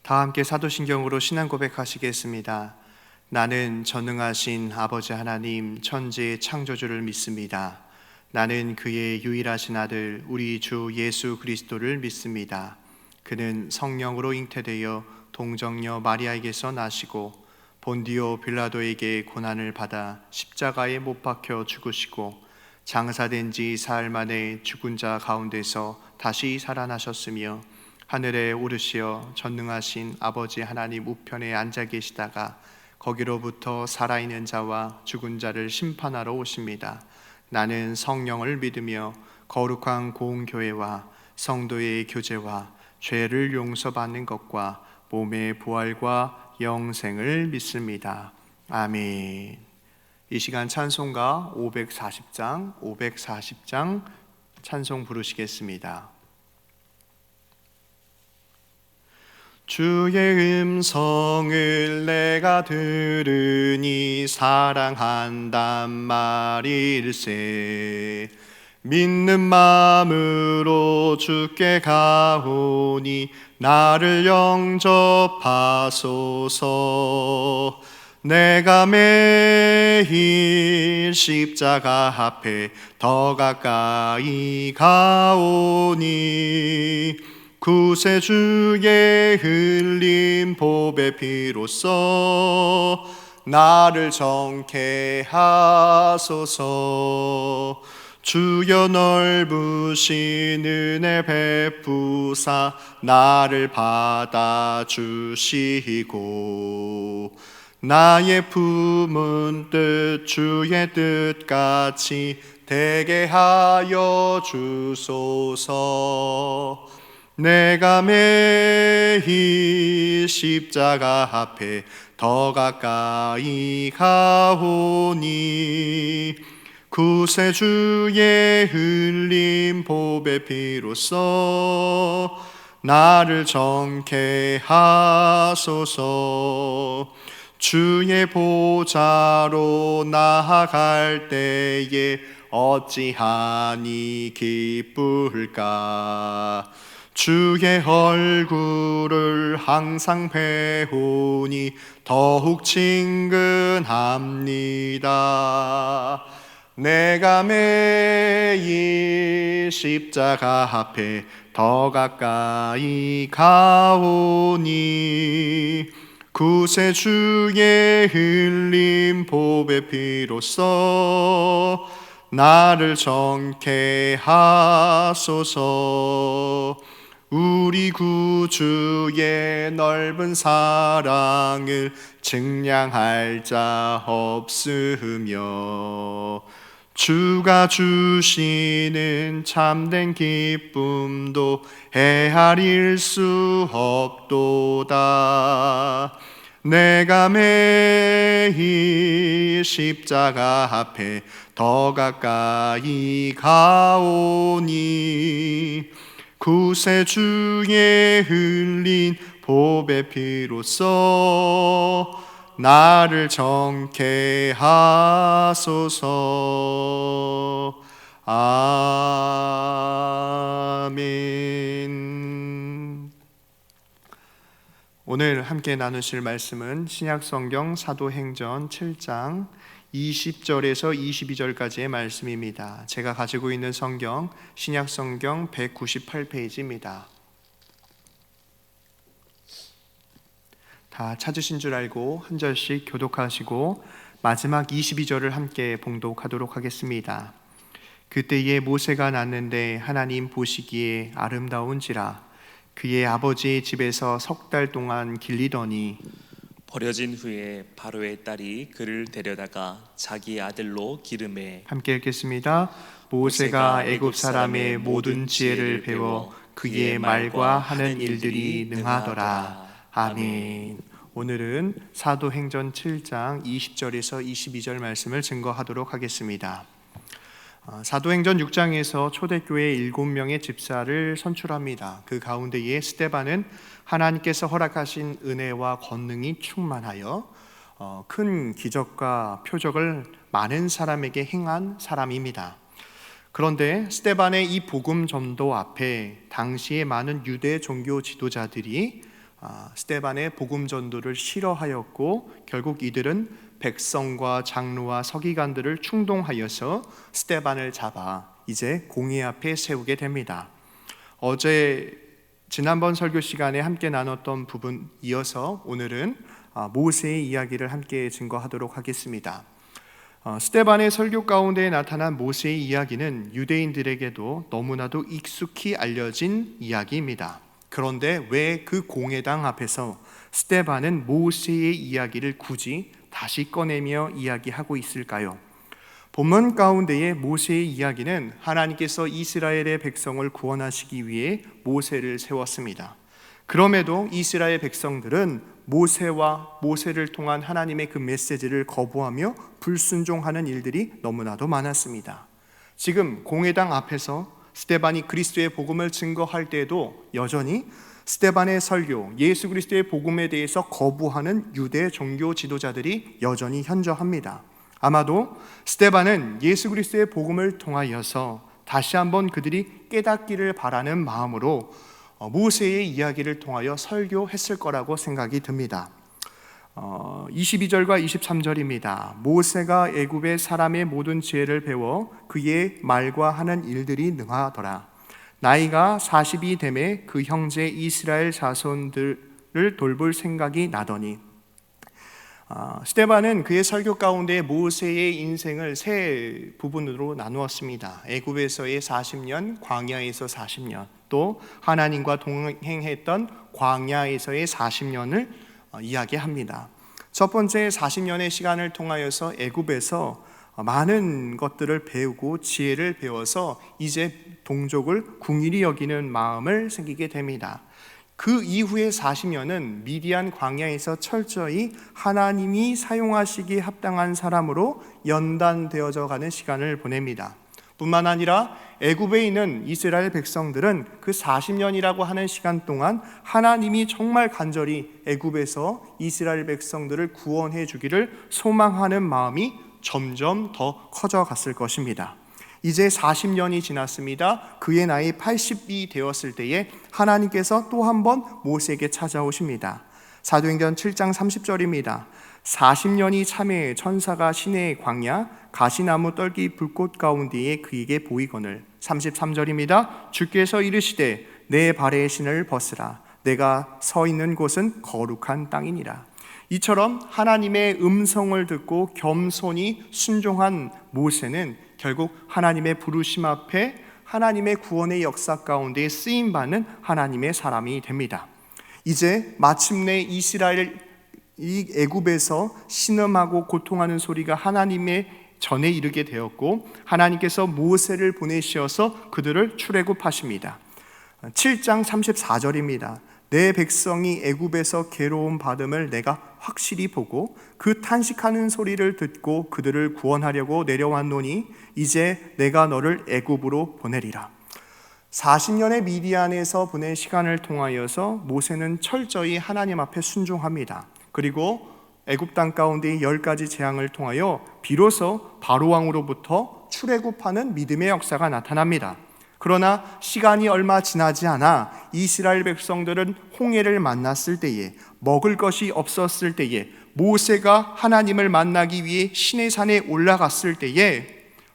다 함께 사도신경으로 신앙 고백하시겠습니다. 나는 전능하신 아버지 하나님 천지의 창조주를 믿습니다. 나는 그의 유일하신 아들 우리 주 예수 그리스도를 믿습니다. 그는 성령으로 잉태되어 동정녀 마리아에게서 나시고 본디오 빌라도에게 고난을 받아 십자가에 못 박혀 죽으시고 장사된 지 사흘 만에 죽은 자 가운데서 다시 살아나셨으며 하늘에 오르시어 전능하신 아버지 하나님 우편에 앉아 계시다가 거기로부터 살아있는 자와 죽은 자를 심판하러 오십니다. 나는 성령을 믿으며 거룩한 공교회와 성도의 교제와 죄를 용서받는 것과 몸의 부활과 영생을 믿습니다. 아멘. 이 시간 찬송가 540장 찬송 부르시겠습니다. 주의 음성을 내가 들으니 사랑한단 말일세. 믿는 마음으로 주께 가오니 나를 영접하소서. 내가 매일 십자가 앞에 더 가까이 가오니 구세주의 흘린 보배 피로써 나를 정케 하소서. 주여 넓으신 은혜 베푸사 나를 받아주시고 나의 품은 뜻 주의 뜻같이 되게 하여 주소서. 내가 매일 십자가 앞에 더 가까이 가오니 구세주의 흘린 보배 피로써 나를 정케 하소서. 주의 보좌로 나아갈 때에 어찌하니 기쁠까. 주의 얼굴을 항상 배우니 더욱 친근합니다. 내가 매일 십자가 앞에 더 가까이 가오니 구세주의 흘린 보배 피로써 나를 정케 하소서. 우리 구주의 넓은 사랑을 증량할 자 없으며 주가 주시는 참된 기쁨도 헤아릴 수 없도다. 내가 매일 십자가 앞에 더 가까이 가오니 구세주의 흘린 보배 피로써 나를 정케 하소서. 아멘. 오늘 함께 나누실 말씀은 신약성경 사도행전 7장 20절에서 22절까지의 말씀입니다. 제가 가지고 있는 성경 신약성경 198페이지입니다. 다 찾으신 줄 알고 한 절씩 교독하시고 마지막 22절을 함께 봉독하도록 하겠습니다. 그때에 모세가 낳는데 하나님 보시기에 아름다운지라 그의 아버지의 집에서 석 달 동안 길리더니 버려진 후에 바로의 딸이 그를 데려다가 자기 아들로 기름해. 함께 읽겠습니다. 모세가 애굽 사람의 모든 지혜를 배워 그의 말과 하는 일들이 능하더라. 아멘. 오늘은 사도행전 7장 20절에서 22절 말씀을 증거하도록 하겠습니다. 사도행전 6장에서 초대교회 7명의 집사를 선출합니다. 그 가운데에 스데반은 하나님께서 허락하신 은혜와 권능이 충만하여 큰 기적과 표적을 많은 사람에게 행한 사람입니다. 그런데 스데반의 이 복음 전도 앞에 당시에 많은 유대 종교 지도자들이 스데반의 복음 전도를 싫어하였고 결국 이들은 백성과 장로와 서기관들을 충동하여서 스데반을 잡아 이제 공의 앞에 세우게 됩니다. 지난번 설교 시간에 함께 나눴던 부분 이어서 오늘은 모세의 이야기를 함께 증거하도록 하겠습니다. 스데반의 설교 가운데 나타난 모세의 이야기는 유대인들에게도 너무나도 익숙히 알려진 이야기입니다. 그런데 왜 그 공회당 앞에서 스데반은 모세의 이야기를 굳이 다시 꺼내며 이야기하고 있을까요? 본문 가운데의 모세의 이야기는 하나님께서 이스라엘의 백성을 구원하시기 위해 모세를 세웠습니다. 그럼에도 이스라엘 백성들은 모세를 통한 하나님의 그 메시지를 거부하며 불순종하는 일들이 너무나도 많았습니다. 지금 공회당 앞에서 스데반이 그리스도의 복음을 증거할 때에도 여전히 스데반의 설교, 예수 그리스도의 복음에 대해서 거부하는 유대 종교 지도자들이 여전히 현저합니다. 아마도 스데반은 예수 그리스도의 복음을 통하여서 다시 한번 그들이 깨닫기를 바라는 마음으로 모세의 이야기를 통하여 설교했을 거라고 생각이 듭니다. 22절과 23절입니다. 모세가 애굽의 사람의 모든 지혜를 배워 그의 말과 하는 일들이 능하더라. 나이가 40이 되매 그 형제 이스라엘 자손들을 돌볼 생각이 나더니. 스데반은 그의 설교 가운데 모세의 인생을 세 부분으로 나누었습니다. 애굽에서의 40년, 광야에서 40년, 또 하나님과 동행했던 광야에서의 40년을 이야기합니다. 첫 번째 40년의 시간을 통하여서 애굽에서 많은 것들을 배우고 지혜를 배워서 이제 동족을 궁일이 여기는 마음을 생기게 됩니다. 그 이후의 40년은 미디안 광야에서 철저히 하나님이 사용하시기에 합당한 사람으로 연단되어져 가는 시간을 보냅니다. 뿐만 아니라 애굽에 있는 이스라엘 백성들은 그 40년이라고 하는 시간 동안 하나님이 정말 간절히 애굽에서 이스라엘 백성들을 구원해 주기를 소망하는 마음이 점점 더 커져갔을 것입니다. 이제 40년이 지났습니다. 그의 나이 80이 되었을 때에 하나님께서 또 한 번 모세에게 찾아오십니다. 사도행전 7장 30절입니다. 40년이 참에 천사가 시내의 광야 가시나무 떨기 불꽃 가운데에 그에게 보이거늘. 33절입니다. 주께서 이르시되 내 발의 신을 벗으라. 내가 서 있는 곳은 거룩한 땅이니라. 이처럼 하나님의 음성을 듣고 겸손히 순종한 모세는 결국 하나님의 부르심 앞에 하나님의 구원의 역사 가운데 쓰임받는 하나님의 사람이 됩니다. 이제 마침내 이 애굽에서 신음하고 고통하는 소리가 하나님의 전에 이르게 되었고 하나님께서 모세를 보내셔서 그들을 출애굽하십니다. 7장 34절입니다. 내 백성이 애굽에서 괴로움 받음을 내가 확실히 보고 그 탄식하는 소리를 듣고 그들을 구원하려고 내려왔노니 이제 내가 너를 애굽으로 보내리라. 40년의 미디안에서 보낸 시간을 통하여서 모세는 철저히 하나님 앞에 순종합니다. 그리고 애굽 땅 가운데 10가지 재앙을 통하여 비로소 바로왕으로부터 출애굽하는 믿음의 역사가 나타납니다. 그러나 시간이 얼마 지나지 않아 이스라엘 백성들은 홍해를 만났을 때에 먹을 것이 없었을 때에 모세가 하나님을 만나기 위해 시내산에 올라갔을 때에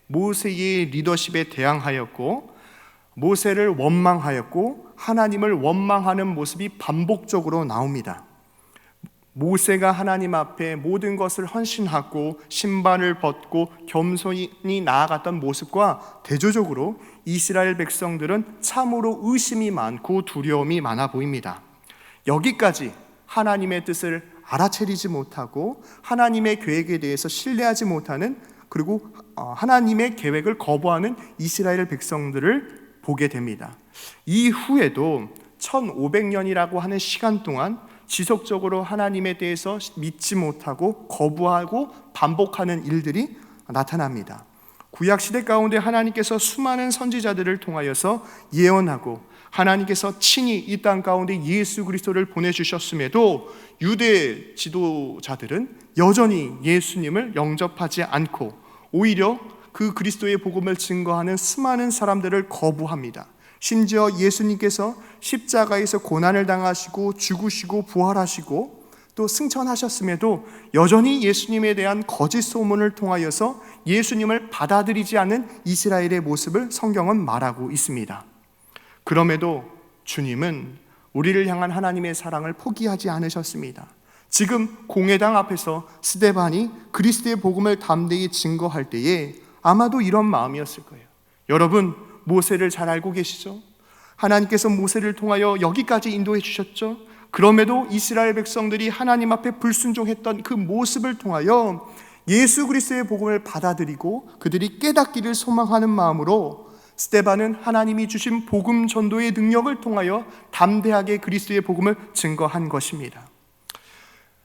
모세의 리더십에 대항하였고 모세를 원망하였고 하나님을 원망하는 모습이 반복적으로 나옵니다. 모세가 하나님 앞에 모든 것을 헌신하고 신발을 벗고 겸손히 나아갔던 모습과 대조적으로 이스라엘 백성들은 참으로 의심이 많고 두려움이 많아 보입니다. 여기까지 하나님의 뜻을 알아채리지 못하고 하나님의 계획에 대해서 신뢰하지 못하는 그리고 하나님의 계획을 거부하는 이스라엘 백성들을 보게 됩니다. 이후에도 1500년이라고 하는 시간 동안 지속적으로 하나님에 대해서 믿지 못하고 거부하고 반복하는 일들이 나타납니다. 구약시대 가운데 하나님께서 수많은 선지자들을 통하여서 예언하고 하나님께서 친히 이 땅 가운데 예수 그리스도를 보내주셨음에도 유대 지도자들은 여전히 예수님을 영접하지 않고 오히려 그 그리스도의 복음을 증거하는 수많은 사람들을 거부합니다. 심지어 예수님께서 십자가에서 고난을 당하시고 죽으시고 부활하시고 또 승천하셨음에도 여전히 예수님에 대한 거짓 소문을 통하여서 예수님을 받아들이지 않는 이스라엘의 모습을 성경은 말하고 있습니다. 그럼에도 주님은 우리를 향한 하나님의 사랑을 포기하지 않으셨습니다. 지금 공회당 앞에서 스데반이 그리스도의 복음을 담대히 증거할 때에 아마도 이런 마음이었을 거예요. 여러분, 모세를 잘 알고 계시죠? 하나님께서 모세를 통하여 여기까지 인도해 주셨죠? 그럼에도 이스라엘 백성들이 하나님 앞에 불순종했던 그 모습을 통하여 예수 그리스도의 복음을 받아들이고 그들이 깨닫기를 소망하는 마음으로 스데반은 하나님이 주신 복음 전도의 능력을 통하여 담대하게 그리스도의 복음을 증거한 것입니다.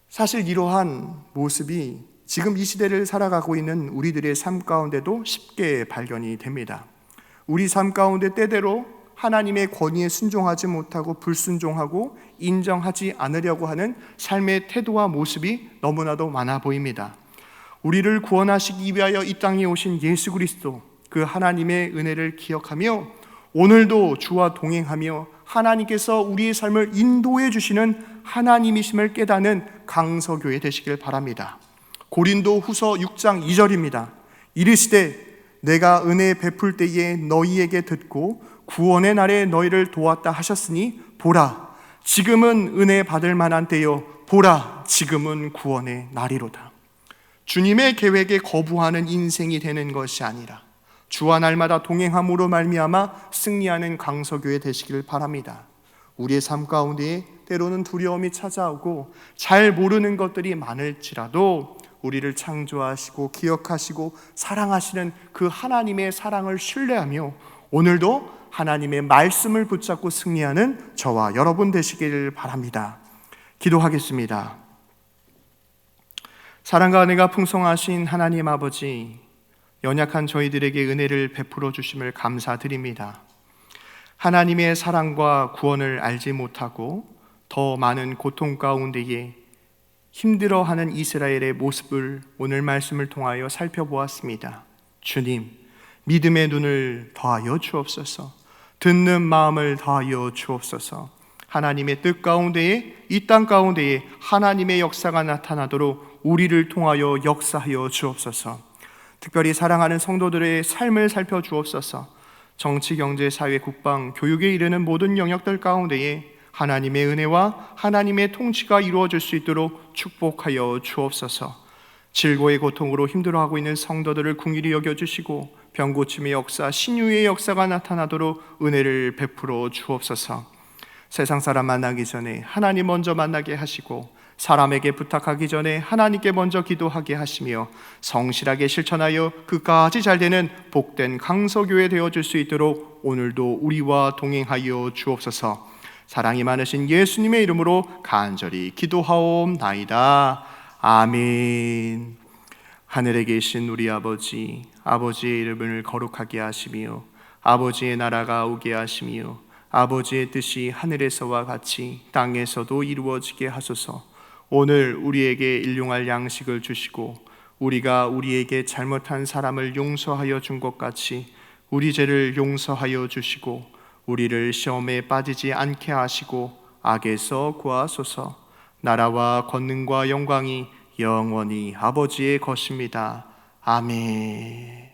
사실 이러한 모습이 지금 이 시대를 살아가고 있는 우리들의 삶 가운데도 쉽게 발견이 됩니다. 우리 삶 가운데 때대로 하나님의 권위에 순종하지 못하고 불순종하고 인정하지 않으려고 하는 삶의 태도와 모습이 너무나도 많아 보입니다. 우리를 구원하시기 위하여 이 땅에 오신 예수 그리스도, 그 하나님의 은혜를 기억하며 오늘도 주와 동행하며 하나님께서 우리의 삶을 인도해 주시는 하나님이심을 깨닫는 강서교회 되시길 바랍니다. 고린도 후서 6장 2절입니다. 이르시되 내가 은혜 베풀 때에 너희에게 듣고 구원의 날에 너희를 도왔다 하셨으니 보라 지금은 은혜 받을 만한 때요 보라 지금은 구원의 날이로다. 주님의 계획에 거부하는 인생이 되는 것이 아니라 주와 날마다 동행함으로 말미암아 승리하는 강서교회 되시길 바랍니다. 우리의 삶 가운데 때로는 두려움이 찾아오고 잘 모르는 것들이 많을지라도 우리를 창조하시고 기억하시고 사랑하시는 그 하나님의 사랑을 신뢰하며 오늘도 하나님의 말씀을 붙잡고 승리하는 저와 여러분 되시기를 바랍니다. 기도하겠습니다. 사랑과 은혜가 풍성하신 하나님 아버지, 연약한 저희들에게 은혜를 베풀어 주심을 감사드립니다. 하나님의 사랑과 구원을 알지 못하고 더 많은 고통 가운데에 힘들어하는 이스라엘의 모습을 오늘 말씀을 통하여 살펴보았습니다. 주님, 믿음의 눈을 더하여 주옵소서. 듣는 마음을 더하여 주옵소서. 하나님의 뜻 가운데에 이 땅 가운데에 하나님의 역사가 나타나도록 우리를 통하여 역사하여 주옵소서. 특별히 사랑하는 성도들의 삶을 살펴주옵소서. 정치, 경제, 사회, 국방, 교육에 이르는 모든 영역들 가운데에 하나님의 은혜와 하나님의 통치가 이루어질 수 있도록 축복하여 주옵소서. 질고의 고통으로 힘들어하고 있는 성도들을 긍휼히 여겨주시고 병고침의 역사, 신유의 역사가 나타나도록 은혜를 베풀어 주옵소서. 세상 사람 만나기 전에 하나님 먼저 만나게 하시고 사람에게 부탁하기 전에 하나님께 먼저 기도하게 하시며 성실하게 실천하여 그까지 잘 되는 복된 강서교회 되어줄 수 있도록 오늘도 우리와 동행하여 주옵소서. 사랑이 많으신 예수님의 이름으로 간절히 기도하옵나이다. 아멘. 하늘에 계신 우리 아버지, 아버지의 이름을 거룩하게 하시며 아버지의 나라가 오게 하시며 아버지의 뜻이 하늘에서와 같이 땅에서도 이루어지게 하소서. 오늘 우리에게 일용할 양식을 주시고 우리가 우리에게 잘못한 사람을 용서하여 준 것 같이 우리 죄를 용서하여 주시고 우리를 시험에 빠지지 않게 하시고 악에서 구하소서. 나라와 권능과 영광이 영원히 아버지의 것입니다. 아멘.